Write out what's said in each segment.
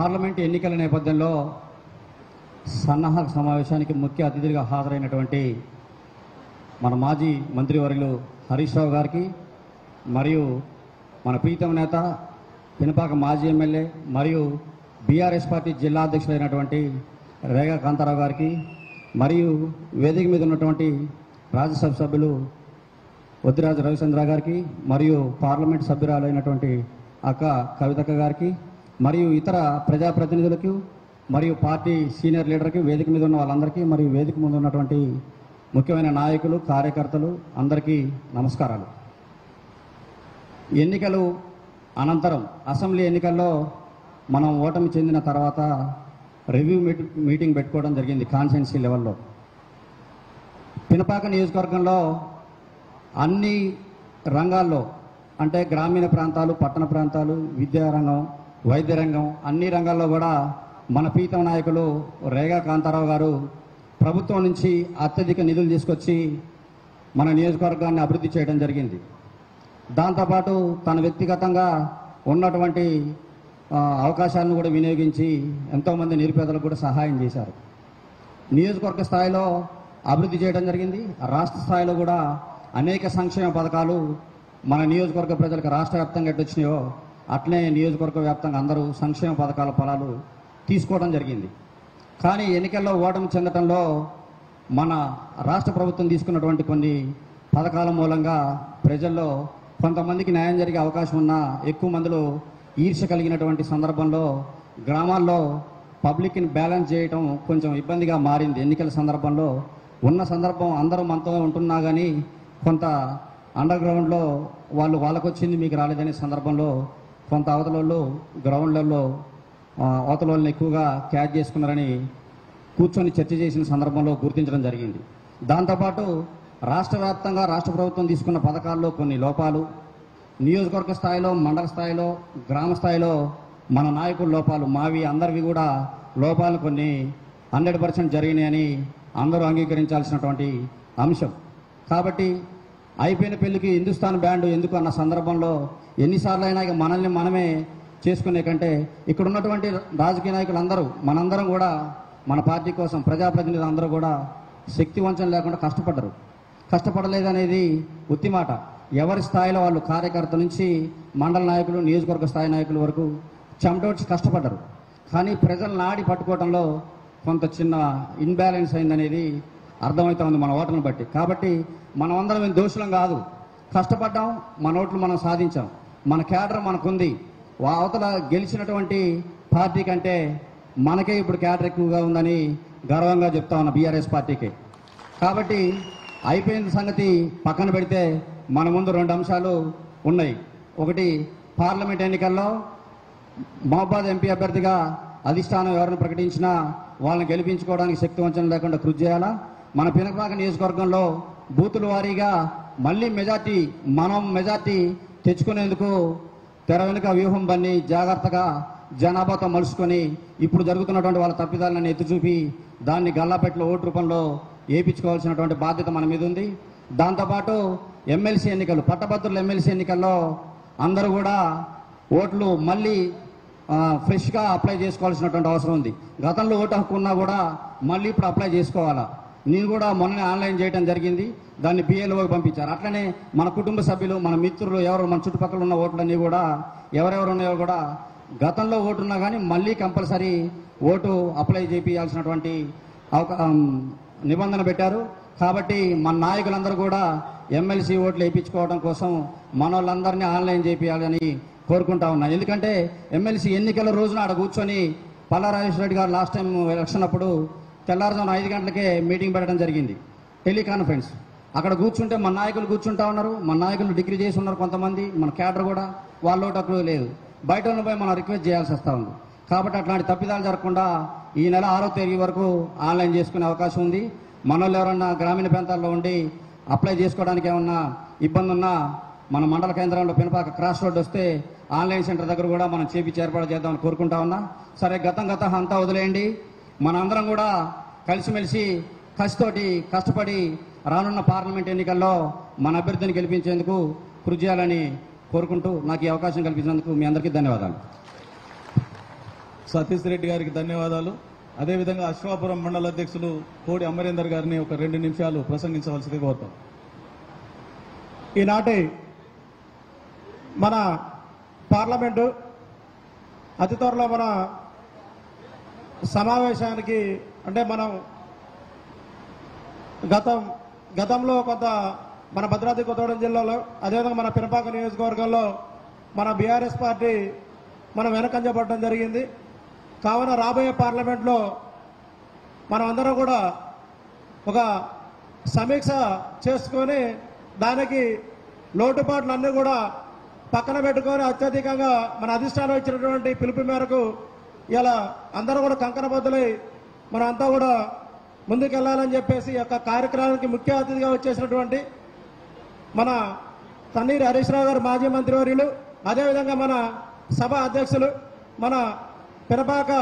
Parliament ఎన్నికల నేపథ్యంలో సన్నాహక సమావేశానికి ముఖ్య అతిథిగా హాజరైనటువంటి మన మాజీ మంత్రివర్యులు హరీష్ రావు గారికి మరియు మన ప్రీతం నేత పినపాక మాజీ ఎమ్మెల్యే మరియు బీఆర్ఎస్ పార్టీ జిల్లా అధ్యక్షులైనటువంటి రేగా కాంతారావు గారికి మరియు వేదిక మీద ఉన్నటువంటి రాజ్యసభ సభ్యులు వద్దిరాజు రవిచంద్ర గారికి మరియు పార్లమెంట్ సభ్యురాలైనటువంటి అక్క కవితక్క గారికి మరియు ఇతర ప్రజాప్రతినిధులకు మరియు పార్టీ సీనియర్ లీడర్కి వేదిక మీద ఉన్న వాళ్ళందరికీ మరియు వేదిక ముందు ఉన్నటువంటి ముఖ్యమైన నాయకులు కార్యకర్తలు అందరికీ నమస్కారాలు. ఎన్నికలు అనంతరం అసెంబ్లీ ఎన్నికల్లో మనం ఓటమి చెందిన తర్వాత రివ్యూ మీటింగ్ పెట్టుకోవడం జరిగింది కాన్స్టిట్యున్సీ లెవెల్లో. పినపాక నియోజకవర్గంలో అన్ని రంగాల్లో అంటే గ్రామీణ ప్రాంతాలు, పట్టణ ప్రాంతాలు, విద్యారంగం, వైద్య రంగం అన్ని రంగాల్లో కూడా మన ప్రీతం నాయకులు రేగా కాంతారావు గారు ప్రభుత్వం నుంచి అత్యధిక నిధులు తీసుకొచ్చి మన నియోజకవర్గాన్ని అభివృద్ధి చేయడం జరిగింది. దాంతోపాటు తన వ్యక్తిగతంగా ఉన్నటువంటి అవకాశాలను కూడా వినియోగించి ఎంతోమంది నిరుపేదలకు కూడా సహాయం చేశారు. నియోజకవర్గ స్థాయిలో అభివృద్ధి చేయడం జరిగింది. రాష్ట్ర స్థాయిలో కూడా అనేక సంక్షేమ పథకాలు మన నియోజకవర్గ ప్రజలకు రాష్ట్ర వ్యాప్తంగా ఎట్టొచ్చినాయో అట్లే నియోజకవర్గ వ్యాప్తంగా అందరూ సంక్షేమ పథకాల ఫలాలు తీసుకోవడం జరిగింది. కానీ ఎన్నికల్లో ఓటమి చెందడంలో మన రాష్ట్ర ప్రభుత్వం తీసుకున్నటువంటి కొన్ని పథకాల మూలంగా ప్రజల్లో కొంతమందికి న్యాయం జరిగే అవకాశం ఉన్నా ఎక్కువ మందిలో ఈర్ష్య కలిగినటువంటి సందర్భంలో గ్రామాల్లో పబ్లిక్ని బ్యాలెన్స్ చేయటం కొంచెం ఇబ్బందిగా మారింది. ఎన్నికల సందర్భంలో ఉన్న సందర్భం అందరూ మనతో ఉంటున్నా కానీ కొంత అండర్ గ్రౌండ్లో వాళ్ళకు వచ్చింది మీకు రాలేదనే సందర్భంలో కొంత అవతలలో గ్రౌండ్లలో అవతలని ఎక్కువగా క్యాచ్ చేసుకున్నారని కూర్చొని చర్చ చేసిన సందర్భంలో గుర్తించడం జరిగింది. దాంతోపాటు రాష్ట్ర వ్యాప్తంగా రాష్ట్ర ప్రభుత్వం తీసుకున్న పథకాల్లో కొన్ని లోపాలు, నియోజకవర్గ స్థాయిలో, మండల స్థాయిలో, గ్రామ స్థాయిలో మన నాయకుల లోపాలు, మావి అందరివి కూడా లోపాలు కొన్ని 100% జరిగినాయని అందరూ అంగీకరించాల్సినటువంటి అంశం. కాబట్టి అయిపోయిన పెళ్లికి హిందుస్థాన్ బ్యాండ్ ఎందుకు అన్న సందర్భంలో ఎన్నిసార్లు అయినా ఇక మనల్ని మనమే చేసుకునే కంటే ఇక్కడ ఉన్నటువంటి రాజకీయ నాయకులందరూ మనందరం కూడా మన పార్టీ కోసం ప్రజాప్రతినిధులు అందరూ కూడా శక్తి వంచన లేకుండా కష్టపడలేదనేది ఉత్తి మాట. ఎవరి స్థాయిలో వాళ్ళు కార్యకర్త నుంచి మండల నాయకులు, నియోజకవర్గ స్థాయి నాయకుల వరకు చెమటోడ్చి కష్టపడ్డారు. కానీ ప్రజలు నాడి పట్టుకోవడంలో కొంత చిన్న ఇన్బ్యాలెన్స్ అయిందనేది అర్థమవుతా ఉంది మన ఓట్లను బట్టి. కాబట్టి మనం అందరం దోషులం కాదు, కష్టపడ్డాం, మన ఓట్లు మనం సాధించాం, మన క్యాడర్ మనకుంది. అవతల గెలిచినటువంటి పార్టీ కంటే మనకే ఇప్పుడు క్యాడర్ ఎక్కువగా ఉందని గర్వంగా చెప్తా ఉన్న బీఆర్ఎస్ పార్టీకి. కాబట్టి అయిపోయిన సంగతి పక్కన పెడితే మన ముందు 2 అంశాలు ఉన్నాయి. ఒకటి, పార్లమెంట్ ఎన్నికల్లో మహబాద్ ఎంపీ అభ్యర్థిగా అధిష్టానం ఎవరిని ప్రకటించినా వాళ్ళని గెలిపించుకోవడానికి శక్తి వంచన లేకుండా కృషి చేయాలా. మన పినపాక నియోజకవర్గంలో బూతుల వారీగా మళ్ళీ మెజార్టీ తెచ్చుకునేందుకు తెర వెనుక వ్యూహం బన్ని జాగ్రత్తగా జనాభాతో మలుచుకొని ఇప్పుడు జరుగుతున్నటువంటి వాళ్ళ తప్పిదాలను ఎత్తి చూపి దాన్ని గల్లాపెట్లో ఓటు రూపంలో వేయించుకోవాల్సినటువంటి బాధ్యత మన మీద ఉంది. దాంతోపాటు ఎమ్మెల్సీ ఎన్నికలు, పట్టభద్రుల ఎమ్మెల్సీ ఎన్నికల్లో అందరూ కూడా ఓట్లు మళ్ళీ ఫ్రెష్గా అప్లై చేసుకోవాల్సినటువంటి అవసరం ఉంది. గతంలో ఓటు హక్కు ఉన్నా కూడా మళ్ళీ ఇప్పుడు అప్లై చేసుకోవాలా. నేను కూడా మొన్ననే ఆన్లైన్ చేయడం జరిగింది, దాన్ని BLOకి పంపించారు. అట్లనే మన కుటుంబ సభ్యులు, మన మిత్రులు ఎవరు మన చుట్టుపక్కల ఉన్న ఓట్లన్నీ కూడా ఎవరెవరు ఉన్నాయో కూడా గతంలో ఓటు ఉన్నా కానీ మళ్ళీ కంపల్సరీ ఓటు అప్లై చేయించాల్సినటువంటి నిబంధన పెట్టారు. కాబట్టి మన నాయకులందరూ కూడా ఎమ్మెల్సీ ఓట్లు వేయించుకోవడం కోసం మన వాళ్ళందరినీ ఆన్లైన్ చేయించాలని కోరుకుంటా ఉన్నా. ఎందుకంటే ఎమ్మెల్సీ ఎన్నికల రోజున ఆడ కూర్చొని పల్లారాజేశ్వర రెడ్డి గారు లాస్ట్ టైం ఎలక్షన్ అప్పుడు తెల్లారుజామున 5 గంటలకే మీటింగ్ పెట్టడం జరిగింది, టెలికాన్ఫరెన్స్. అక్కడ కూర్చుంటే మన నాయకులు కూర్చుంటా ఉన్నారు, మన నాయకులు డిగ్రీ చేసి ఉన్నారు కొంతమంది, మన క్యాడర్ కూడా వాళ్ళ ఓటు హక్కు లేదు. బయట ఉన్న పోయి మనం రిక్వెస్ట్ చేయాల్సి వస్తూ ఉంది. కాబట్టి అట్లాంటి తప్పిదాలు జరగకుండా ఈ నెల 6వ తేదీ వరకు ఆన్లైన్ చేసుకునే అవకాశం ఉంది. మన వాళ్ళు ఎవరన్నా గ్రామీణ ప్రాంతాల్లో ఉండి అప్లై చేసుకోవడానికి ఏమన్నా ఇబ్బంది ఉన్నా మన మండల కేంద్రంలో పినపాక క్రాస్ రోడ్ వస్తే ఆన్లైన్ సెంటర్ దగ్గర కూడా మనం చేపించి ఏర్పాటు చేద్దామని కోరుకుంటా ఉన్నా. సరే, గతం అంతా వదిలేయండి. మనందరం కూడా కలిసిమెలిసి కసితోటి కష్టపడి రానున్న పార్లమెంట్ ఎన్నికల్లో మన అభ్యర్థిని గెలిపించేందుకు కృషి చేయాలని కోరుకుంటూ నాకు ఈ అవకాశం కల్పించినందుకు మీ అందరికీ ధన్యవాదాలు. సతీష్ రెడ్డి గారికి ధన్యవాదాలు. అదేవిధంగా అశ్వాపురం మండల అధ్యక్షులు కోడి అమరేందర్ గారిని ఒక 2 నిమిషాలు ప్రసంగించవలసింది కోరుతాం. ఈనాటి మన పార్లమెంటు అతి త్వరలో మన సమావేశానికి అంటే మనం గతంలో కొంత మన భద్రాద్రి కొత్తగూడెం జిల్లాలో అదేవిధంగా మన పినపాక నియోజకవర్గంలో మన బీఆర్ఎస్ పార్టీ మనం వెనకంజపడడం జరిగింది. కావున రాబోయే పార్లమెంట్లో మనం అందరం కూడా ఒక సమీక్ష చేసుకొని దానికి లోటుపాట్లన్నీ కూడా పక్కన పెట్టుకొని అత్యధికంగా మన అధిష్టానం ఇచ్చినటువంటి పిలుపు మేరకు ఇలా అందరూ కూడా కంకణబద్దులై మనం అంతా కూడా ముందుకెళ్లాలని చెప్పేసి ఈ యొక్క కార్యక్రమానికి ముఖ్య అతిథిగా వచ్చేసినటువంటి మన తన్నీరు హరీష్ రావు గారు మాజీ మంత్రివర్యులు, అదేవిధంగా మన సభ అధ్యక్షులు మన పినపాక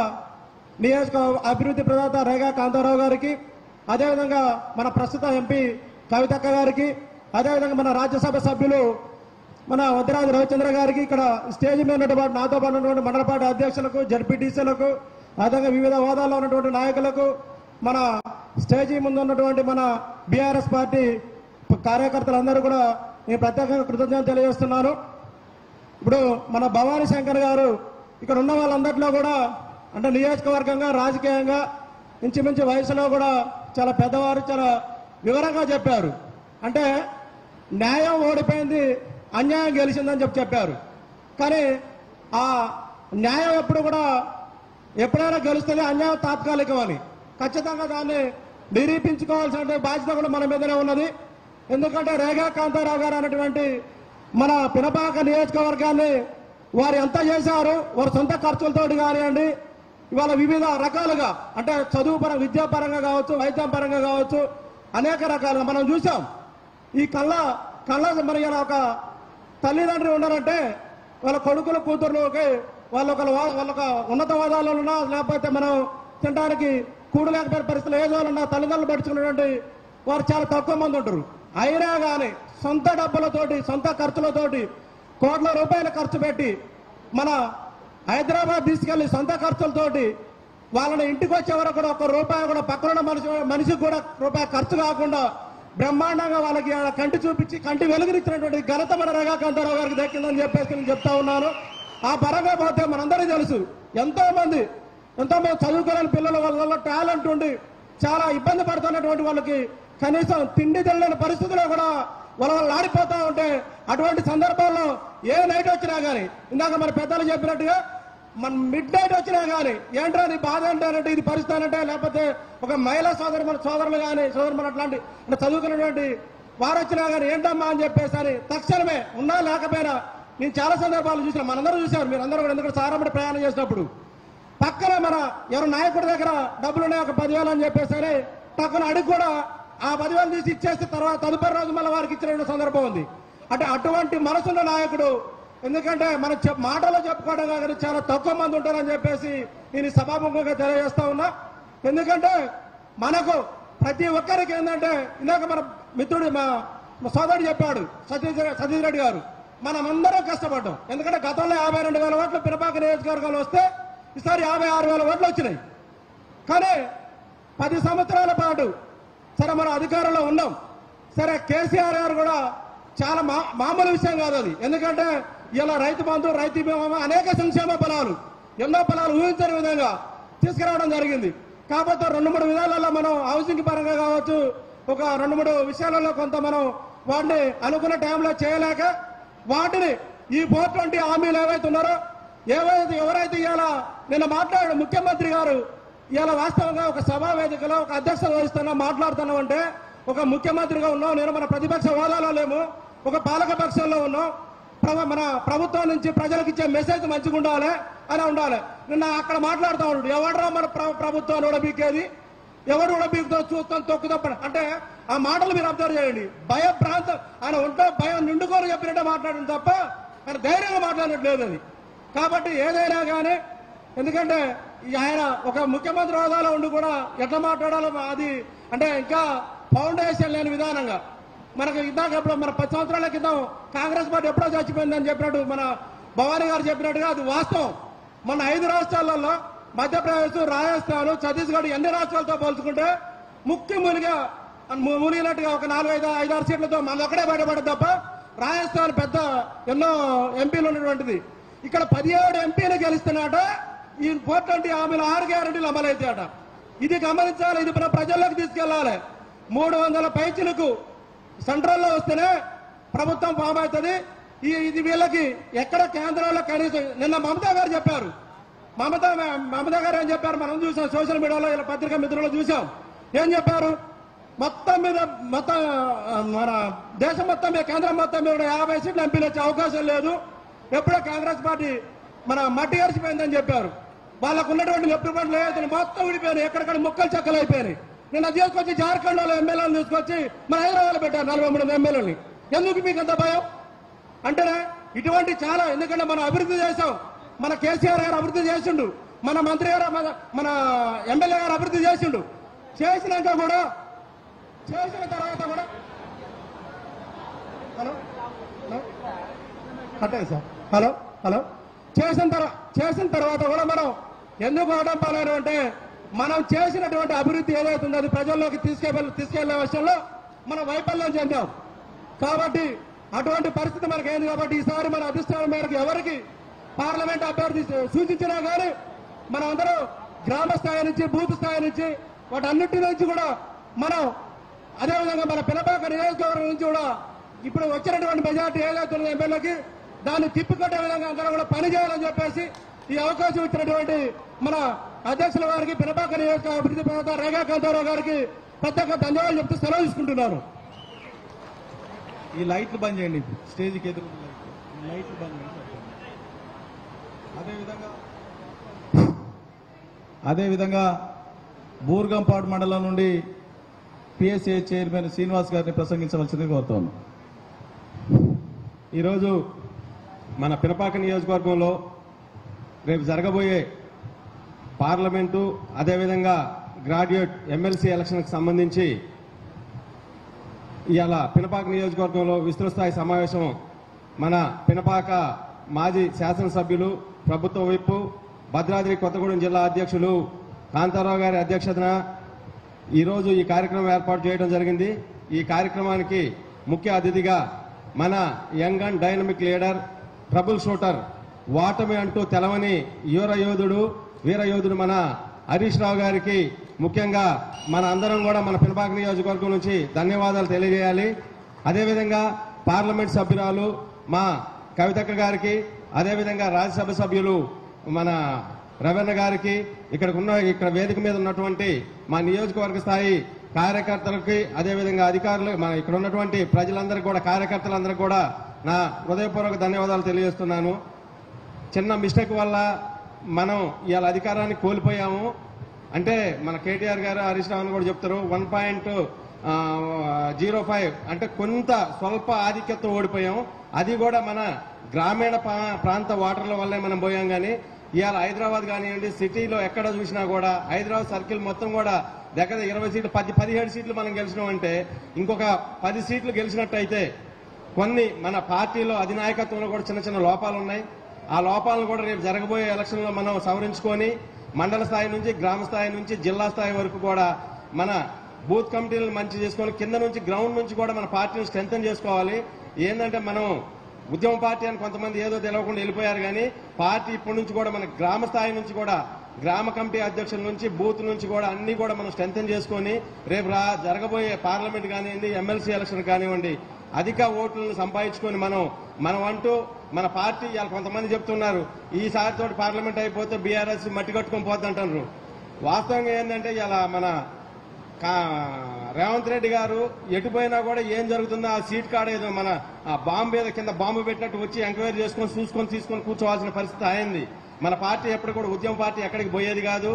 నియోజక అభివృద్ధి ప్రదాత రేగా కాంతారావు గారికి, అదేవిధంగా మన ప్రస్తుత ఎంపీ కవితక్క గారికి, అదేవిధంగా మన రాజ్యసభ సభ్యులు మన వద్దిరాజు రవిచంద్ర గారికి, ఇక్కడ స్టేజ్ మీద ఉన్నటువంటి నాతో పాటు ఉన్నటువంటి మండల పార్టీ అధ్యక్షులకు, జడ్పీటీసీలకు, అదేవిధంగా వివిధ హోదాల్లో ఉన్నటువంటి నాయకులకు, మన స్టేజీ ముందు ఉన్నటువంటి మన బీఆర్ఎస్ పార్టీ కార్యకర్తలందరూ కూడా నేను ప్రత్యేకంగా కృతజ్ఞతలు తెలియజేస్తున్నాను. ఇప్పుడు మన భవానీ శంకర్ గారు ఇక్కడ ఉన్న వాళ్ళందరిలో కూడా అంటే నియోజకవర్గంగా రాజకీయంగా ఇంచుమించు వయసులో కూడా చాలా పెద్దవారు, చాలా వివరంగా చెప్పారు. అంటే న్యాయం ఓడిపోయింది, అన్యాయం గెలిచిందని చెప్పారు. కానీ ఆ న్యాయం ఎప్పుడు కూడా ఎప్పుడైనా గెలుస్తుంది, అన్యాయం తాత్కాలికం అని ఖచ్చితంగా దాన్ని నిరూపించుకోవాల్సిన బాధ్యత కూడా మన మీదనే ఉన్నది. ఎందుకంటే రేగా కాంతారావు గారు అనేటువంటి మన పినపాక నియోజకవర్గాన్ని వారు ఎంత చేశారు, వారి సొంత ఖర్చులతోటి కానివ్వండి, ఇవాళ వివిధ రకాలుగా అంటే చదువు పరంగా, విద్యాపరంగా కావచ్చు, వైద్యం పరంగా కావచ్చు, అనేక రకాలుగా మనం చూసాం. ఈ కళ్ళ మరి ఇలా ఒక తల్లిదండ్రులు ఉన్నారంటే వాళ్ళ కొడుకుల కూతుర్లకి వాళ్ళొక ఉన్నత హోదాలో ఉన్నా, లేకపోతే మనం తినడానికి కూడు లేకపోయిన పరిస్థితులు ఏదో ఉన్నా తల్లిదండ్రులు పడుచుకున్నటువంటి వారు చాలా తక్కువ మంది ఉంటారు. అయినా కానీ సొంత డబ్బులతోటి, సొంత ఖర్చులతోటి కోట్ల రూపాయలు ఖర్చు పెట్టి మన హైదరాబాద్ తీసుకెళ్లి సొంత ఖర్చులతోటి వాళ్ళని ఇంటికి వచ్చే వరకు కూడా ఒక్క రూపాయి కూడా పక్కన మనిషికి కూడా రూపాయి ఖర్చు కాకుండా బ్రహ్మాండంగా వాళ్ళకి కంటి చూపించి కంటి వెలుగునిచ్చినటువంటి ఘనత మన రేగా కాంతారావు గారికి దక్కిందని చెప్పేసి నేను చెప్తా ఉన్నాను. ఆ పరంగా పోతే మనందరికీ తెలుసు, ఎంతో మంది చదువుకోలేని పిల్లల వల్ల టాలెంట్ ఉండి చాలా ఇబ్బంది పడుతున్నటువంటి వాళ్ళకి కనీసం తిండి తెలియని పరిస్థితుల్లో కూడా వాళ్ళు ఆడిపోతా ఉంటే అటువంటి సందర్భాల్లో ఏ నైట్ వచ్చినా కానీ ఇందాక మన పెద్దలు చెప్పినట్టుగా మన మిడ్ నైట్ వచ్చినా కానీ ఏంట్రా నీ బాధ అంటే ఇది పరిస్థితి అంటే, లేకపోతే ఒక మహిళా సోదరులు కానీ సోదరులు అట్లాంటి అంటే చదువుకున్నటువంటి వారు వచ్చినా కానీ ఏంటమ్మా అని చెప్పేసి అని తక్షణమే ఉన్నా లేకపోయినా నేను చాలా సందర్భాలు చూసాను, మనందరూ చూశారు, మీరు అందరూ కూడా ఎందుకంటే సారమ్మడి ప్రయాణం చేసినప్పుడు పక్కన మన ఎవరు నాయకుడి దగ్గర డబ్బులు ఉన్నాయి ఒక 10,000 అని చెప్పేసి అని పక్కన అడిగి కూడా ఆ 10,000 తీసి ఇచ్చేస్తే తర్వాత తదుపరి రోజు మళ్ళీ వారికి ఇచ్చిన సందర్భం ఉంది. అంటే అటువంటి మనసున్న నాయకుడు, ఎందుకంటే మనం మాటలో చెప్పుకోవడం కానీ చాలా తక్కువ మంది ఉంటారని చెప్పేసి నేను సభాముఖంగా తెలియజేస్తా ఉన్నా. ఎందుకంటే మనకు ప్రతి ఒక్కరికి ఏంటంటే ఇందాక మన మిత్రుడు మా సోదరుడు చెప్పాడు సతీష్ రెడ్డి గారు, మనం అందరం కష్టపడ్డాం. ఎందుకంటే గతంలో 52,000 ఓట్లు పినపాక నియోజకవర్గాలు వస్తే ఈసారి 56,000 ఓట్లు వచ్చినాయి. కానీ 10 సంవత్సరాల పాటు సరే మనం అధికారంలో ఉన్నాం. సరే కేసీఆర్ గారు కూడా చాలా మామూలు విషయం కాదు అది. ఎందుకంటే ఇలా రైతు బంధు, రైతు బీమా, అనేక సంక్షేమ ఫలాలు, ఎన్నో ఫలాలు ఊహించని విధంగా తీసుకురావడం జరిగింది. కాకపోతే 2-3 విధాలలో మనం హౌసింగ్ పరంగా కావచ్చు, ఒక 2-3 విషయాలలో కొంత మనం వాటిని అనుకున్న టైంలో చేయలేక వాటిని ఈ 420 హామీలు ఏవైతే ఉన్నారో ఎవరైతే ఇవాళ నిన్న మాట్లాడాడు ముఖ్యమంత్రి గారు, ఇవాళ వాస్తవంగా ఒక సభా వేదికలో ఒక అధ్యక్షత వహిస్తున్నా మాట్లాడుతున్నాం అంటే ఒక ముఖ్యమంత్రిగా ఉన్నాం, నేను మన ప్రతిపక్ష హోదాలో లేము, ఒక పాలక పక్షంలో ఉన్నాం, మన ప్రభుత్వం నుంచి ప్రజలకు ఇచ్చే మెసేజ్ మంచిగా ఉండాలి అని ఉండాలి. నిన్న అక్కడ మాట్లాడుతూ ఉన్నాడు, ఎవడరా మన ప్రభుత్వాన్ని ఉడబీకేది, ఎవరు ఉడబీకుతో చూస్తాం తొక్కుతప్ప అంటే ఆ మాటలు మీరు అబ్జర్వ్ చేయండి. భయభ్రాంతం ఆయన ఉంటే భయం నిండుకొని చెప్పినట్టే మాట్లాడింది తప్ప ఆయన ధైర్యంగా మాట్లాడట్లేదు అది. కాబట్టి ఏదైనా కానీ ఎందుకంటే ఆయన ఒక ముఖ్యమంత్రి హోదాలో ఉండి కూడా ఎట్లా మాట్లాడాలో అది అంటే ఇంకా ఫౌండేషన్ లేని విధానంగా మనకు ఇందాక ఎప్పుడో మన 10 సంవత్సరాల క్రితం కాంగ్రెస్ పార్టీ ఎప్పుడో చచ్చిపోయిందని చెప్పినట్టు మన భవానీ గారు చెప్పినట్టుగా అది వాస్తవం. మన 5 రాష్ట్రాలలో మధ్యప్రదేశ్, రాజస్థాన్, ఛత్తీస్గఢ్ ఎన్ని రాష్ట్రాలతో పోల్చుకుంటే మునిగినట్టుగా ఒక 4-5 సీట్లతో మన ఒక్కడే బయటపడదు తప్ప రాజస్థాన్ పెద్ద ఎన్నో ఎంపీలు ఉన్నటువంటిది. ఇక్కడ 17 ఎంపీలు గెలుస్తున్నాట. ఈ 420 హామీలు 6 గ్యారెంటీలు అమలైతాయట. ఇది గమనించాలి, ఇది మన ప్రజల్లోకి తీసుకెళ్లాలి. 300 పైచిలకు సెంట్రల్లో వస్తేనే ప్రభుత్వం ఫామ్ అవుతుంది. ఇది వీళ్ళకి ఎక్కడ కేంద్రంలో కనీసం నిన్న మమతా గారు చెప్పారు. మమతా గారు ఏం చెప్పారు మనం చూసాం, సోషల్ మీడియాలో ఇలా పత్రికా మిత్రులు చూసాం. ఏం చెప్పారు? మొత్తం మన దేశం మొత్తం మీద, కేంద్రం మొత్తం మీద 50 సీట్లు ఎంపీలు వచ్చే అవకాశం లేదు. ఎప్పుడో కాంగ్రెస్ పార్టీ మన మట్టి గడిచిపోయిందని చెప్పారు. వాళ్ళకు ఉన్నటువంటి లెఫ్ట్ పండ్లు ఏదైతే మొత్తం విడిపోయినాయి, ఎక్కడెక్కడ ముక్కలు చెక్కలు అయిపోయినాయి. నేను అది తీసుకొచ్చి జార్ఖండ్ లో ఎమ్మెల్యేలను తీసుకొచ్చి మన హైదరాబాద్ లో పెట్టారు 43 ఎమ్మెల్యేలని. ఎందుకు మీకు అంత భయం? అంటే ఇటువంటి చాలా, ఎందుకంటే మనం అభివృద్ధి చేశాం. మన కేసీఆర్ గారు అభివృద్ధి చేసిండు, మన మంత్రి గారు మన ఎమ్మెల్యే గారు అభివృద్ధి చేసిండు. చేసినాక కూడా, చేసిన తర్వాత కూడా హలో చేసిన తర్వాత కూడా మనం ఎందుకు అవడంపాలని అంటే మనం చేసినటువంటి అభివృద్ధి ఏదైతుందో అది ప్రజల్లోకి తీసుకెళ్లే విషయంలో మనం వైఫల్యం చెందాం. కాబట్టి అటువంటి పరిస్థితి మనకేంది. కాబట్టి ఈసారి మన అధిష్టానం మేరకు ఎవరికి పార్లమెంట్ అభ్యర్థి సూచించినా కానీ మనం అందరూ గ్రామ స్థాయి నుంచి, బూత్ స్థాయి నుంచి, వాటన్నిటి నుంచి కూడా మనం, అదేవిధంగా మన పినపాక నియోజకవర్గం నుంచి కూడా ఇప్పుడు వచ్చినటువంటి మెజార్టీ ఏదైతుందో ఎమ్మెల్యేకి దాన్ని తిప్పికొట్టే విధంగా అందరూ కూడా పనిచేయాలని చెప్పేసి ఈ అవకాశం ఇచ్చినటువంటి మన అధ్యక్షుల వారికి, పినపాక నియోజకవర్గ అభివృద్ధి ప్రదాత రేఖా కాంతారావు గారికి ప్రత్యేక ధన్యవాదాలు చెప్తూ సెలవు తీసుకుంటున్నాను. ఈ లైట్లు బంద్ చేయండి, స్టేజ్కి ఎదురు లైట్లు బంద్ చేయండి. అదేవిధంగా బూర్గంపాడు మండలం నుండి పిఎస్ఏ చైర్మన్ శ్రీనివాస్ గారిని ప్రసంగించవలసింది కోరుతాను. ఈరోజు మన పినపాక నియోజకవర్గంలో రేపు జరగబోయే పార్లమెంటు, అదేవిధంగా గ్రాడ్యుయేట్ ఎమ్మెల్సీ ఎలక్షన్కి సంబంధించి ఇవాళ పినపాక నియోజకవర్గంలో విస్తృత స్థాయి సమావేశం మన పినపాక మాజీ శాసనసభ్యులు, ప్రభుత్వ విప్, భద్రాద్రి కొత్తగూడెం జిల్లా అధ్యక్షులు కాంతారావు గారి అధ్యక్షతన ఈరోజు ఈ కార్యక్రమం ఏర్పాటు చేయడం జరిగింది. ఈ కార్యక్రమానికి ముఖ్య అతిథిగా మన young and dynamic leader, troubleshooter, వాటమి అంటూ తెలవని వీరయోధుడు మన హరీష్ రావు గారికి ముఖ్యంగా మన అందరం కూడా మన పినపాక నియోజకవర్గం నుంచి ధన్యవాదాలు తెలియజేయాలి. అదేవిధంగా పార్లమెంట్ సభ్యురాలు మా కవితక్క గారికి, అదేవిధంగా రాజ్యసభ సభ్యులు మన రవీణ గారికి, ఇక్కడ వేదిక మీద ఉన్నటువంటి మా నియోజకవర్గ స్థాయి కార్యకర్తలకి, అదేవిధంగా అధికారులు, మన ఇక్కడ ఉన్నటువంటి ప్రజలందరికీ కూడా, కార్యకర్తలందరికీ కూడా నా హృదయపూర్వక ధన్యవాదాలు తెలియజేస్తున్నాను. చిన్న మిస్టేక్ వల్ల మనం ఇవాళ అధికారాన్ని కోల్పోయాము. అంటే మన కేటీఆర్ గారు, హరీష్ రావు కూడా చెప్తారు 1.05 అంటే కొంత స్వల్ప ఆధిక్యతతో ఓడిపోయాం. అది కూడా మన గ్రామీణ ప్రాంత ఓటర్ల వల్లే మనం పోయాం. కానీ ఇవాళ హైదరాబాద్ కానివ్వండి, సిటీలో ఎక్కడ చూసినా కూడా హైదరాబాద్ సర్కిల్ మొత్తం కూడా దగ్గర 20 సీట్లు, 17 సీట్లు మనం గెలిచినాం. అంటే ఇంకొక 10 సీట్లు గెలిచినట్టయితే కొన్ని మన పార్టీలో అధినాయకత్వంలో కూడా చిన్న చిన్న లోపాలు ఉన్నాయి. ఆ లోపాలను కూడా రేపు జరగబోయే ఎలక్షన్లో మనం సవరించుకొని మండల స్థాయి నుంచి, గ్రామ స్థాయి నుంచి, జిల్లా స్థాయి వరకు కూడా మన బూత్ కమిటీలను మంచి చేసుకొని కింద నుంచి, గ్రౌండ్ నుంచి కూడా మన పార్టీని స్ట్రెంథన్ చేసుకోవాలి. ఏంటంటే మనం ఉద్యమ పార్టీ అని కొంతమంది ఏదో తెలియకుండా వెళ్ళిపోయారు. కానీ పార్టీ ఇప్పటి నుంచి కూడా మన గ్రామ స్థాయి నుంచి కూడా, గ్రామ కమిటీ అధ్యక్షుల నుంచి, బూత్ నుంచి కూడా అన్ని కూడా మనం స్ట్రెంథన్ చేసుకొని రేపు జరగబోయే పార్లమెంట్ కానివ్వండి, ఎమ్మెల్సీ ఎలక్షన్ కానివ్వండి, అధిక ఓట్లను సంపాదించుకొని మనం అంటూ మన పార్టీ ఇవాళ కొంతమంది చెప్తున్నారు ఈసారి తోటి పార్లమెంట్ అయిపోతే బీఆర్ఎస్ మట్టి కట్టుకొని పోతుంటారు. వాస్తవంగా ఏంటంటే ఇవాళ మన రేవంత్ రెడ్డి గారు ఎటుపోయినా కూడా ఏం జరుగుతుందో ఆ సీట్ కాడ ఏదో మన బాంబు మీద కింద బాంబు పెట్టినట్టు వచ్చి ఎంక్వైరీ చేసుకొని తీసుకొని కూర్చోవాల్సిన పరిస్థితి అయింది. మన పార్టీ ఎప్పుడు కూడా ఉద్యమ పార్టీ ఎక్కడికి పోయేది కాదు.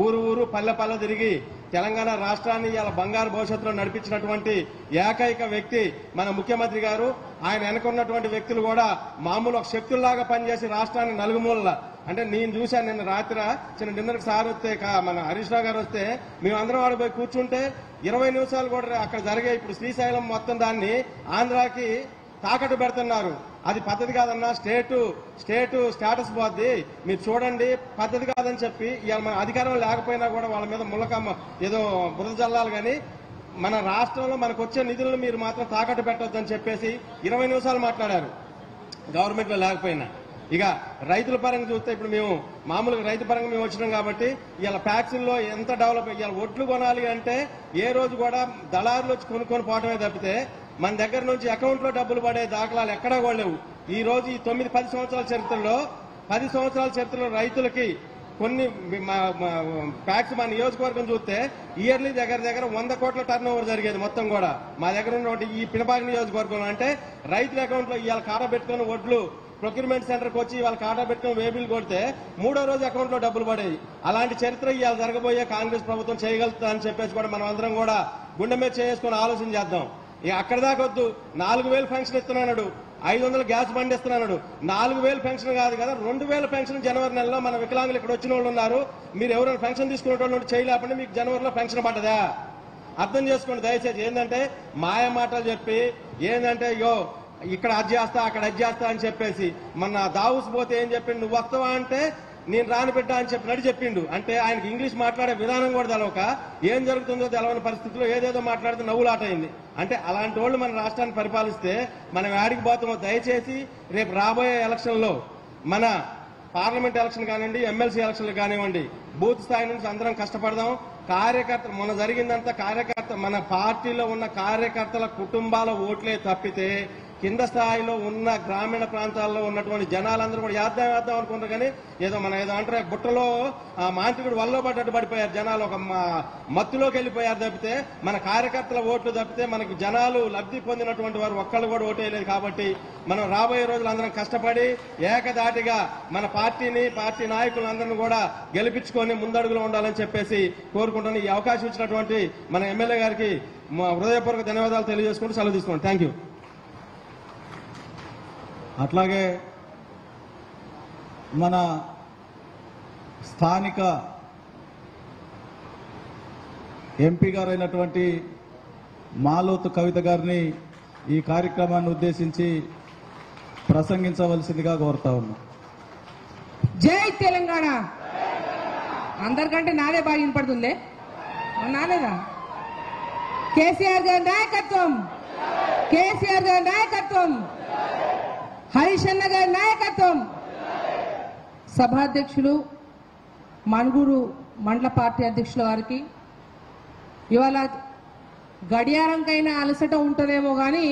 ఊరు పల్లె తిరిగి తెలంగాణ రాష్ట్రాన్ని ఇలా బంగారు భవిష్యత్తులో నడిపించినటువంటి ఏకైక వ్యక్తి మన ముఖ్యమంత్రి గారు. ఆయన వెనుకున్నటువంటి వ్యక్తులు కూడా మామూలు ఒక శక్తుల్లాగా పనిచేసి రాష్ట్రాన్ని నలుగుమూలల, అంటే నేను చూశాను నిన్న రాత్రి చిన్న డిన్నర్కి సార్ వస్తే, మన హరీష్ రావు గారు వస్తే మేమందరం ఆడిపోయి కూర్చుంటే 20 నిమిషాలు కూడా అక్కడ జరిగే ఇప్పుడు శ్రీశైలం మొత్తం దాన్ని ఆంధ్రాకి తాకట్టు పెడుతున్నారు. అది పద్ధతి కాదన్నా, స్టేట్ స్టేటస్ పోద్ది, మీరు చూడండి పద్ధతి కాదని చెప్పి ఇవాళ మన అధికారం లేకపోయినా కూడా వాళ్ళ మీద ముళ్ళకమ్మ ఏదో బురద జల్లాలి. కానీ మన రాష్ట్రంలో మనకు వచ్చే నిధులను మీరు మాత్రం తాకట్టు పెట్టొద్దని చెప్పేసి 20 నిమిషాలు మాట్లాడారు గవర్నమెంట్ లో లేకపోయినా. ఇక రైతుల పరంగా చూస్తే ఇప్పుడు మేము మామూలుగా రైతు పరంగా మేము వచ్చినాం కాబట్టి ఇలా ఫ్యాక్టరీలో ఎంత డెవలప్ ఇవాళ ఒడ్లు కొనాలి అంటే ఏ రోజు కూడా దళారులు వచ్చి కొనుక్కొని పోవటమే తప్పితే మన దగ్గర నుంచి అకౌంట్ లో డబ్బులు పడే దాఖలాలు ఎక్కడా కూడా లేవు. ఈ రోజు ఈ 9-10 సంవత్సరాల చరిత్రలో 10 సంవత్సరాల చరిత్రలో రైతులకి కొన్ని ఫ్యాక్ట్స్ మా నియోజకవర్గం చూస్తే ఇయర్లీ దగ్గర 100 కోట్ల టర్న్ ఓవర్ జరిగేది మొత్తం కూడా మా దగ్గర ఉన్న ఈ పినపాక నియోజకవర్గంలో. అంటే రైతుల అకౌంట్ లో ఇవాళ కాటా పెట్టుకుని ఒడ్లు ప్రొక్యూర్మెంట్ సెంటర్కి వచ్చి వాళ్ళ కాటా పెట్టుకుని వేబిల్ కొడితే 3వ రోజు అకౌంట్ లో డబ్బులు పడేవి. అలాంటి చరిత్ర ఇవాళ జరగబోయే కాంగ్రెస్ ప్రభుత్వం చేయగలుగుతుందా అని చెప్పేసి కూడా మనం అందరం కూడా గుండె మీద చేసుకుని ఆలోచన చేద్దాం. ఇక అక్కడ దాకా వద్దు, 4000 పెన్షన్ ఇస్తున్నాడు, 500 గ్యాస్ బండి ఇస్తున్నాడు. 4000 పెన్షన్ కాదు కదా, 2000 పెన్షన్ జనవరి నెలలో మన వికలాంగులు ఇక్కడ వచ్చిన వాళ్ళు ఉన్నారు. మీరు ఎవరైనా పెన్షన్ తీసుకునే వాళ్ళు చేయలేకపోతే మీకు జనవరిలో పెన్షన్ పడ్డదా? అర్థం చేసుకోండి దయచేసి. ఏంటంటే మాయ మాటలు చెప్పి ఏంటంటే ఇక్కడ అది చేస్తా అక్కడ అది చేస్తా అని చెప్పేసి మన దావుస్ పోతే ఏం చెప్పిండు, నువ్వు వస్తావా అంటే నేను రాని బిడ్డ అని చెప్పినట్టు చెప్పిండు. అంటే ఆయనకి ఇంగ్లీష్ మాట్లాడే విధానం కూడా తెలవక ఏం జరుగుతుందో తెలవని పరిస్థితిలో ఏదేదో మాట్లాడితే నవ్వులాట అయింది. అంటే అలాంటి వాళ్ళు మన రాష్ట్రాన్ని పరిపాలిస్తే మనం యాడికి పోతామో దయచేసి రేపు రాబోయే ఎలక్షన్లో మన పార్లమెంట్ ఎలక్షన్ కానివ్వండి, ఎమ్మెల్సీ ఎలక్షన్లు కానివ్వండి, బూత్ స్థాయి నుంచి అందరం కష్టపడదాం. కార్యకర్త మొన్న జరిగిందంతా కార్యకర్త మన పార్టీలో ఉన్న కార్యకర్తల కుటుంబాల ఓట్లే తప్పితే కింద స్థాయిలో ఉన్న గ్రామీణ ప్రాంతాల్లో ఉన్నటువంటి జనాలందరూ కూడా వేద్దాం అనుకుంటారు. కానీ ఏదో అంటారు బుట్టలో మాంత్రికుడు వల్లో పడ్డట్టు పడిపోయారు జనాలు, ఒక మత్తులోకి వెళ్ళిపోయారు తప్పితే మన కార్యకర్తల ఓట్లు తప్పితే మనకు జనాలు లబ్ధి పొందినటువంటి వారు ఒక్కళ్ళు కూడా ఓటేయలేదు. కాబట్టి మనం రాబోయే రోజులు అందరం కష్టపడి ఏకదాటిగా మన పార్టీ నాయకులందరినీ కూడా గెలిపించుకొని ముందడుగులో ఉండాలని చెప్పేసి కోరుకుంటున్నాను. ఈ అవకాశం ఇచ్చినటువంటి మన ఎమ్మెల్యే గారికి హృదయపూర్వక ధన్యవాదాలు తెలియజేసుకుంటూ సెలవు తీసుకున్నాను. Thank you. అట్లాగే మన స్థానిక ఎంపీ గారైనటువంటి మాలోతు కవిత గారిని ఈ కార్యక్రమాన్ని ఉద్దేశించి ప్రసంగించవలసిందిగా కోరుతా ఉన్నా. జై తెలంగాణ. అందరికంటే నాదే బాగా వినపడుతుందే, నాలేదా? కేసీఆర్ గారి నాయకత్వం, కేసీఆర్ గారి నాయకత్వం, హరీష్ అన్న గారి నాయకత్వం. సభాధ్యక్షులు మణుగూరు మండల పార్టీ అధ్యక్షుల వారికి ఇవాళ గడియారంకైనా అలసట ఉంటుందేమో కానీ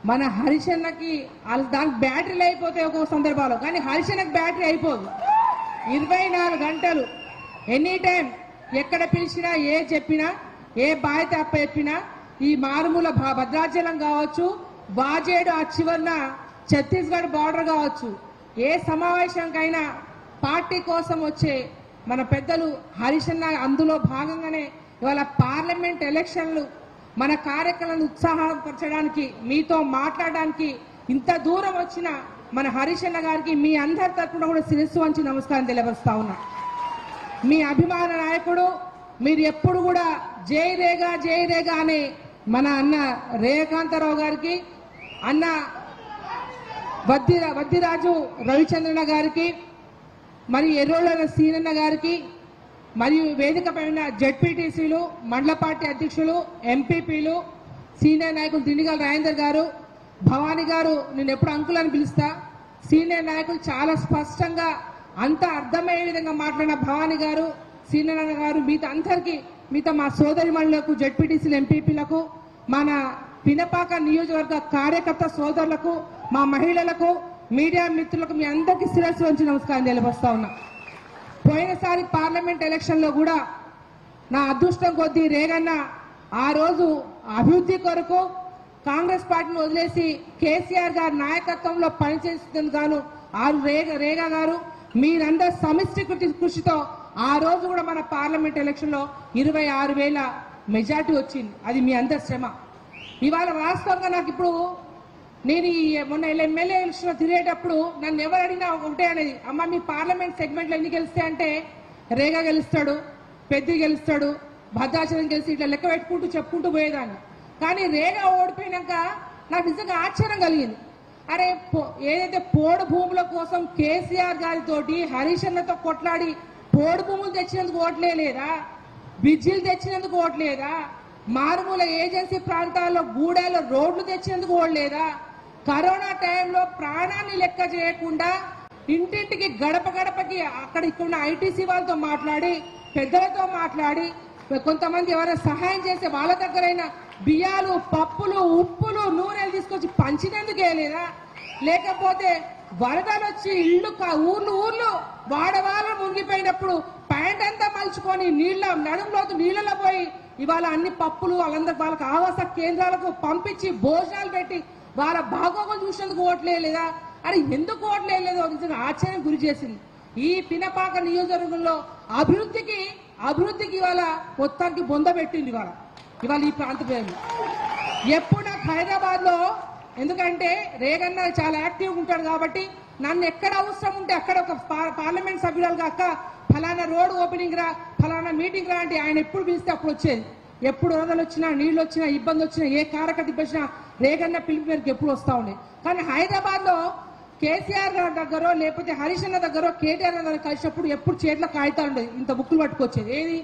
మన హరీష్ అన్నకి దానికి బ్యాటరీలు అయిపోతాయి ఒక్కొక్క సందర్భాల్లో, కానీ హరీష్ అన్నకి బ్యాటరీ అయిపోదు. 24 గంటలు ఎనీ టైం ఎక్కడ పిలిచినా ఏ చెప్పినా ఏ బాధ్యత అప్ప చెప్పినా ఈ మారుమూల భద్రాచలం కావచ్చు, వాజేడు ఆ చివరన ఛత్తీస్గఢ్ బార్డర్ కావచ్చు, ఏ సమావేశానికైనా పార్టీ కోసం వచ్చే మన పెద్దలు హరీష్ అన్న అందులో భాగంగానే ఇవాళ పార్లమెంట్ ఎలక్షన్లు మన కార్యక్రమాలను ఉత్సాహపరచడానికి మీతో మాట్లాడడానికి ఇంత దూరం వచ్చిన మన హరీష్ అన్న గారికి మీ అందరి తరఫున కూడా శిరస్సు వంచి నమస్కారం తెలియపరుస్తా ఉన్నా. మీ అభిమాన నాయకుడు, మీరు ఎప్పుడు కూడా జై రేగా అనే మన అన్న రేఖాంతరావు గారికి, అన్న వద్దిరాజు రవిచంద్రన గారికి, మరి ఎర్రోళ్ళ సీనన్న గారికి, మరియు వేదిక పైన జెడ్పీటీసీలు, మండల పార్టీ అధ్యక్షులు, ఎంపీపీలు, సీనియర్ నాయకులు దిండిగల్ రాజేందర్ గారు, భవానీ గారు, నేను ఎప్పుడు అంకుల్ అని పిలుస్తా, సీనియర్ నాయకులు చాలా స్పష్టంగా అంత అర్థమయ్యే విధంగా మాట్లాడిన భవానీ గారు, సీనన్న గారు, మీతో అందరికీ, మీతో మా సోదరి మండలకు, జెడ్పీటీసీలు, ఎంపీపీలకు, మన పినపాక నియోజకవర్గ కార్యకర్త సోదరులకు, మా మహిళలకు, మీడియా మిత్రులకు మీ అందరికీ శిరస్సు వంచి నమస్కారం తెలియపరుస్తా ఉన్నా. పోయినసారి పార్లమెంట్ ఎలక్షన్ లో కూడా నా అదృష్టం కొద్దీ రేగన్న ఆ రోజు అభివృద్ధి కొరకు కాంగ్రెస్ పార్టీని వదిలేసి కేసీఆర్ గారి నాయకత్వంలో పనిచేసేందుకు గాను రేగా గారు మీరందరూ సమిష్టి కృషితో ఆ రోజు కూడా మన పార్లమెంట్ ఎలక్షన్ లో 26,000 మెజార్టీ వచ్చింది. అది మీ అందరి శ్రమ. ఇవాళ వాస్తవంగా నాకు ఇప్పుడు నేను మొన్న ఎమ్మెల్యే ఎలక్షన్ తిరిగేటప్పుడు నన్ను ఎవరు అడిగినా ఒకటే అనేది, అమ్మ మీ పార్లమెంట్ సెగ్మెంట్లో ఎన్ని గెలుస్తాయి అంటే రేగా గెలుస్తాడు, పెద్ది గెలుస్తాడు, భద్రాచలం గెలిచి ఇట్లా లెక్క పెట్టుకుంటూ చెప్పుకుంటూ పోయేదాన్ని. కానీ రేగా ఓడిపోయినాక నాకు నిజంగా ఆశ్చర్యం కలిగింది. అరే ఏదైతే పోడు భూముల కోసం కేసీఆర్ గారితోటి హరీష్ అన్నతో కొట్లాడి పోడు భూములు తెచ్చినందుకు ఓట్లేదా, బ్రిడ్జిలు తెచ్చినందుకు ఓట్లేదా, మారుమూల ఏజెన్సీ ప్రాంతాల్లో గూడెల్లో రోడ్లు తెచ్చినందుకు ఓట్లేదా, కరోనా టైంలో ప్రాణాన్ని లెక్క చేయకుండా ఇంటింటికి గడప గడపకి అక్కడ ఇక్కడ ఐటీసీ వాళ్ళతో మాట్లాడి పెద్దలతో మాట్లాడి కొంతమంది ఎవరైనా సహాయం చేసే వాళ్ళ దగ్గరైన బియ్యాలు పప్పులు ఉప్పులు నూనెలు తీసుకొచ్చి పంచినందుకే లేదా, లేకపోతే వరదలు వచ్చి ఇళ్ళు ఊర్లు వాడవాళ్ళు మునిగిపోయినప్పుడు ప్యాంట్ అంతా మలుచుకొని నడుములోతు నీళ్ళలో పోయి ఇవాళ అన్ని పప్పులు వాళ్ళకి ఆవాస కేంద్రాలకు పంపించి భోజనాలు పెట్టి వాళ్ళ బాగోగులు చూసినందుకు ఓట్లేదా? అని ఎందుకు ఓట్లేదో ఆశ్చర్యం గురి చేసింది. ఈ పినపాక నియోజకవర్గంలో అభివృద్ధికి ఇవాళ మొత్తానికి బొంద పెట్టింది ఇవాళ ఈ ప్రాంత ప్రజలు. ఎప్పుడు నాకు హైదరాబాద్ లో, ఎందుకంటే రేగన్న చాలా యాక్టివ్గా ఉంటాడు కాబట్టి నన్ను ఎక్కడ అవసరం ఉంటే అక్కడ ఒక పార్లమెంట్ సభ్యురాలుగా అక్క ఫలానా రోడ్ ఓపెనింగ్ రా, ఫలానా మీటింగ్ రా అంటే ఆయన ఎప్పుడు పిలిస్తే అప్పుడు వచ్చేది. ఎప్పుడు వరదలు వచ్చినా, నీళ్లు వచ్చినా, ఇబ్బంది వచ్చినా, ఏ కారకటి వచ్చినా రేగన్న పిలుపు మేరకు ఎప్పుడు వస్తా ఉండే. కానీ హైదరాబాద్ లో కేసీఆర్ దగ్గర లేకపోతే హరీష్ అన్న దగ్గర కేటీఆర్ దగ్గర కలిసినప్పుడు ఎప్పుడు చేతిలో కాగితాలు ఉండేది, ఇంత బుక్కులు పట్టుకొచ్చేది. ఏది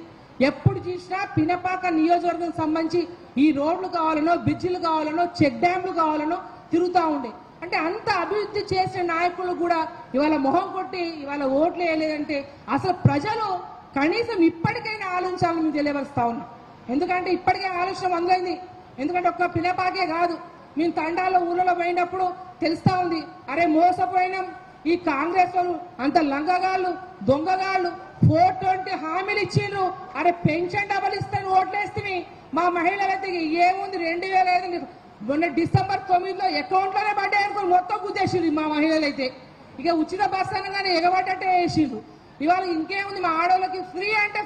ఎప్పుడు చూసినా పినపాక నియోజకవర్గం సంబంధించి ఈ రోడ్లు కావాలనో, బ్రిడ్జిలు కావాలనో, చెక్ డ్యాంలు కావాలనో తిరుగుతూ ఉండే. అంటే అంత అభివృద్ధి చేసిన నాయకులు కూడా ఇవాళ మొహం కొట్టి ఇవాళ ఓట్లు వేయలేదంటే అసలు ప్రజలు కనీసం ఇప్పటికైనా ఆలోచించాలని మేము తెలియవరుస్తా ఉన్నాం. ఎందుకంటే ఇప్పటికే ఆలోచన మొదలైంది. ఎందుకంటే ఒక్క పినపాకే కాదు, మేము తండాల్లో ఊళ్ళలో పోయినప్పుడు తెలుస్తా ఉంది. అరే మోసపోయినాం, ఈ కాంగ్రెస్ వాళ్ళు అంత లంగగాళ్ళు దొంగగాళ్ళు 420 హామీలు ఇచ్చిండ్రు. అరే పెన్షన్ డబల్ ఇస్తాను ఓట్లేస్తే మా మహిళలైతే ఏముంది 2005 మొన్న డిసెంబర్ 9లో అకౌంట్లోనే పడ్డాయి అనుకో మొత్తం గుద్దేసిండ్రు మా మహిళలైతే. ఇక ఉచిత బస్సు అనగానే ఎగబడ్డట్టే వేసిండ్రు. ఇవాళ ఇంకేముంది, మా ఆడవాళ్ళకి ఫ్రీ అంటే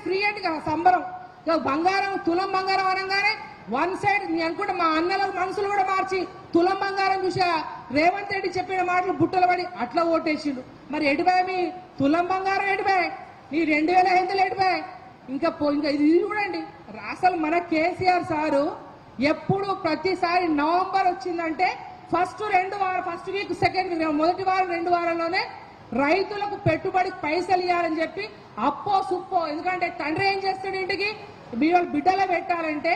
కదా సంబరం. ఇక బంగారం తులం బంగారం అనగానే వన్ సైడ్ అనుకుంటే మా అన్నల మనసులు కూడా మార్చి తులం బంగారం చూసా రేవంత్ రెడ్డి చెప్పిన మాటలు బుట్టలు పడి అట్లా ఓటేసిండు. మరి ఎడిపోయా మీ తులం బంగారం, ఎడిపోయా నీ 2005 ఎడిపోయా. ఇంకా ఇది చూడండి, అసలు మన కేసీఆర్ సారు ఎప్పుడు ప్రతిసారి నవంబర్ వచ్చిందంటే ఫస్ట్ వీక్ సెకండ్ మొదటి వారం 2 వారాల్లోనే రైతులకు పెట్టుబడి పైసలు ఇవ్వాలని చెప్పి అప్పో సుప్పో, ఎందుకంటే తండ్రి ఏం చేస్తాడు, ఇంటికి బిడ్డలో పెట్టాలంటే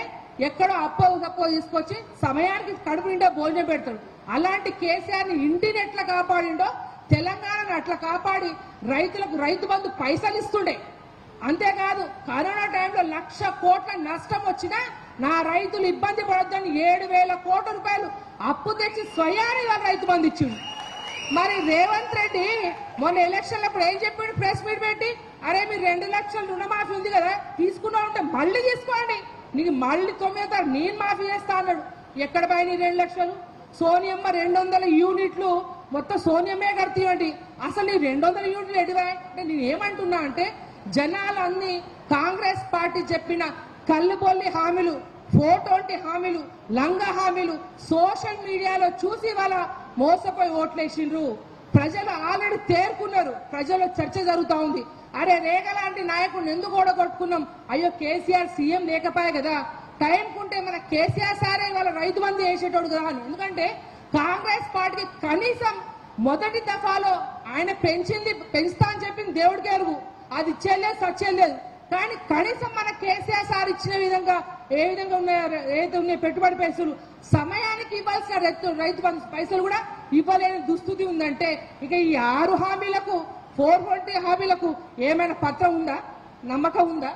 ఎక్కడో అప్పో తప్పో తీసుకొచ్చి సమయానికి కడుపు నిండా భోజనం పెడతాడు. అలాంటి కేసీఆర్ని ఇంటిని ఎట్లా కాపాడిండో తెలంగాణను అట్లా కాపాడి రైతులకు రైతు బంధు పైసలు ఇస్తుండే. అంతేకాదు కరోనా టైంలో 1,00,000 కోట్ల నష్టం వచ్చినా నా రైతులు ఇబ్బంది పడొద్దని 7,000 కోట్ల రూపాయలు అప్పు తెచ్చి స్వయాన్ని రైతు బంధు ఇచ్చిండు. మరి రేవంత్ రెడ్డి మొన్న ఎలక్షన్లప్పుడు ఏం చెప్పాడు, ప్రెస్ మీట్ పెట్టి అరే మీరు 2 లక్షల రుణమాఫీ ఉంది కదా తీసుకున్నా ఉంటే మళ్ళీ తీసుకోండి, నీకు మళ్ళీ 9వ తారీఖు నేను మాఫీ చేస్తా అన్నాడు. ఎక్కడ పోయి 2 లక్షలు? సోనియమ్మ 200 యూనిట్లు మొత్తం సోనియమ్మే కడుతీయండి. అసలు నీ 200 యూనిట్లు ఎడివా అంటే నేను ఏమంటున్నా అంటే జనాలు అన్ని కాంగ్రెస్ పార్టీ చెప్పిన కల్లుబొల్లి హామీలు, 420 హామీలు, లంగ హామీలు సోషల్ మీడియాలో చూసి వాళ్ళ మోసపోయి ఓట్లేసిండ్రు. ప్రజలు ఆల్రెడీ తేరుకున్నారు, ప్రజల్లో చర్చ జరుగుతూ ఉంది. అరే రేగలాంటి నాయకుడిని ఎందుకు ఓడగొట్టుకున్నాం, అయ్యో కేసీఆర్ సీఎం లేకపోయా కదా, టైంకుంటే మన కేసీఆర్ సారే వాళ్ళ రైతు బంధు వేసేటోడు కదా అని. ఎందుకంటే కాంగ్రెస్ పార్టీకి కనీసం మొదటి దఫాలో ఆయన పెంచుతా అని చెప్పింది దేవుడికి ఎరుగు, అది ఇచ్చేయలేదు సచ్చేయలేదు. కానీ కనీసం మన కేసీఆర్ సార్ ఇచ్చిన విధంగా ఏ విధంగా ఉన్నాయి పెట్టుబడి పైసలు సమయానికి ఇవ్వాల్సిన రైతు బంధు పైసలు కూడా ఇవ్వలేని దుస్థితి ఉందంటే ఇక ఈ 6 హామీలకు 420 హామీలకు ఏమైనా పత్రం ఉందా, నమ్మకం ఉందా?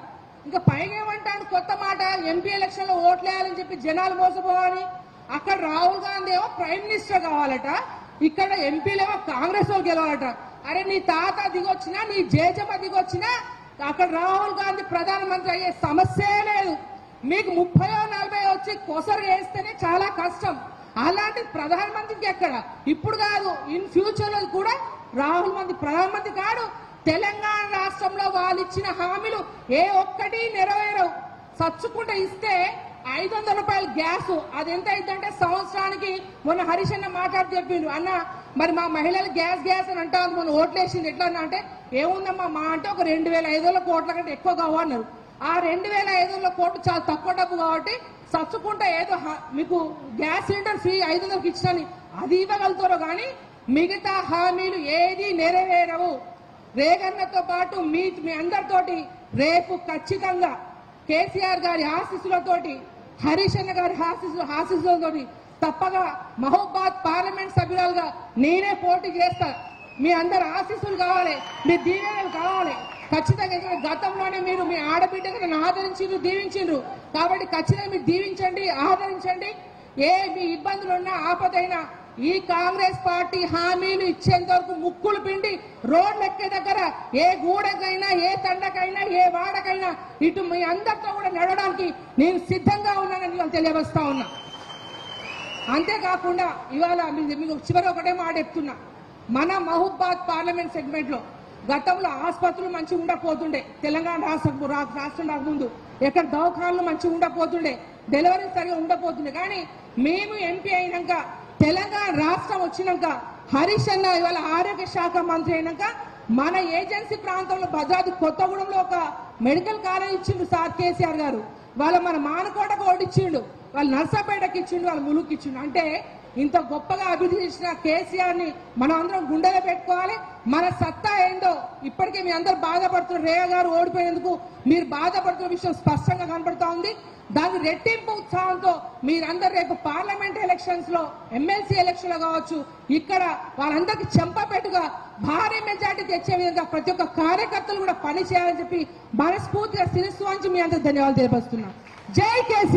ఇంకా పైగా ఏమంటాడు కొత్త మాట, ఎంపీ ఎలక్షన్ లో ఓట్లేయాలని చెప్పి జనాలు మోసపోవాలి. అక్కడ రాహుల్ గాంధీ ఏమో ప్రైమ్ మినిస్టర్ కావాలట, ఇక్కడ ఎంపీలేమో కాంగ్రెస్ వాళ్ళు గెలవాలట. అరే నీ తాత దిగొచ్చినా నీ జేజమ్మ దిగొచ్చినా అక్కడ రాహుల్ గాంధీ ప్రధానమంత్రి అయ్యే సమస్యే లేదు. మీకు 30-40 వచ్చి కొసరు వేస్తేనే చాలా కష్టం. అలాంటి ప్రధానమంత్రికి ఎక్కడ ఇప్పుడు కాదు ఇన్ ఫ్యూచర్ లో కూడా రాహుల్ గాంధీ ప్రధానమంత్రి కాడు. తెలంగాణ రాష్ట్రంలో వాళ్ళు ఇచ్చిన హామీలు ఏ ఒక్కటి నెరవేరవు. చచ్చుకుంటే ఇస్తే 500 రూపాయలు గ్యాస్, అది ఎంత అయిందంటే సంవత్సరానికి మొన్న హరీష్ అన్న మాట్లాడి చెప్పిండు, అన్న మరి మా మహిళలు గ్యాస్ అని అంటారు, మొన్న ఓట్లేసింది ఎట్లా అంటే ఏముందమ్మా మా అంటే ఒక 2,500 కోట్ల కంటే ఎక్కువ కావన్నారు. ఆ 2,500 కోట్లు చాలా తక్కువ డబ్బు కాబట్టి చచ్చుకుంటే ఏదో మీకు గ్యాస్ సిలిండర్ ఫ్రీ 500కి ఇచ్చినని అది ఇవ్వగలుగుతారో కానీ మిగతా హామీలు ఏది నెరవేరవు. రేగన్నతో పాటు మీ అందరితోటి రేపు ఖచ్చితంగా కేసీఆర్ గారి ఆశీస్సులతోటి, హరీష్ అన్న గారి ఆశీస్సులతోటి తప్పగా మహబూబాద్ పార్లమెంట్ సభ్యురాలుగా నేనే పోటీ చేస్తా. మీ అందరు ఆశీస్సులు కావాలి, మీ దీవెనలు కావాలి ఖచ్చితంగా. గతంలోనే మీరు మీ ఆడబిడ్డగా నన్ను ఆదరించిండ్రు, దీవించిండ్రు. కాబట్టి ఖచ్చితంగా మీరు దీవించండి, ఆదరించండి. ఏ మీ ఇబ్బందులు ఉన్నా ఆపదైనా ఈ కాంగ్రెస్ పార్టీ హామీలు ఇచ్చేంత వరకు ముక్కులు పిండి రోడ్లు ఎక్కే దగ్గర ఏ గూడకైనా, ఏ తండకైనా, ఏ వాడకైనా ఇటు మీ అందరితో కూడా నడవడానికి నేను సిద్ధంగా ఉన్నానని ఇవాళ తెలియవస్తా ఉన్నా. అంతేకాకుండా ఇవాళ మీకు చివరి ఒకటే మాట చెప్తున్నా, మన మహబూబాద్ పార్లమెంట్ సెగ్మెంట్ లో గతంలో ఆసుపత్రులు మంచిగా ఉండకపోతుండే, తెలంగాణ రాష్ట్రం రాకముందు ఎక్కడ దవాఖానాలు మంచిగా ఉండకపోతుండే, డెలివరీ సరిగా ఉండకపోతుండే. కానీ మేము ఎంపీ అయినాక, తెలంగాణ రాష్ట్రం వచ్చినాక, హరీష్ అన్న ఇవాళ ఆరోగ్య శాఖ మంత్రి అయినాక మన ఏజెన్సీ ప్రాంతంలో భద్రాద్రి కొత్తగూడెంలో ఒక మెడికల్ కాలేజ్ ఇచ్చిండు సార్ కేసీఆర్ గారు. వాళ్ళ మన మానకోటకు ఓడిచ్చిండు, వాళ్ళు నర్సాపేటకి ఇచ్చిండు, వాళ్ళు ములుగుకి ఇచ్చిండు. అంటే ఇంత గొప్పగా అభివృద్ధి చేసిన కేసీఆర్ ని మనం అందరం గుండెలో పెట్టుకోవాలి. మన సత్తా ఏందో ఇప్పటికే మీ అందరు బాధపడుతున్నారు. రేయ గారు ఓడిపోయేందుకు మీరు బాధపడుతున్న విషయం స్పష్టంగా కనబడతా ఉంది. దాని రెట్టింపు ఉత్సాహంతో మీరందరూ రేపు పార్లమెంట్ ఎలక్షన్స్ లో, ఎమ్మెల్సీ ఎలక్షన్ లో కావచ్చు, ఇక్కడ వాళ్ళందరికీ చెంపపెట్టుగా భారీ మెజార్టీ తెచ్చే విధంగా ప్రతి ఒక్క కార్యకర్తలు కూడా పని చేయాలని చెప్పి మనస్ఫూర్తిగా శిరస్సు వంచి మీ అందరికి ధన్యవాదాలు తెలియపరుస్తున్నాను. జై కేసీఆర్.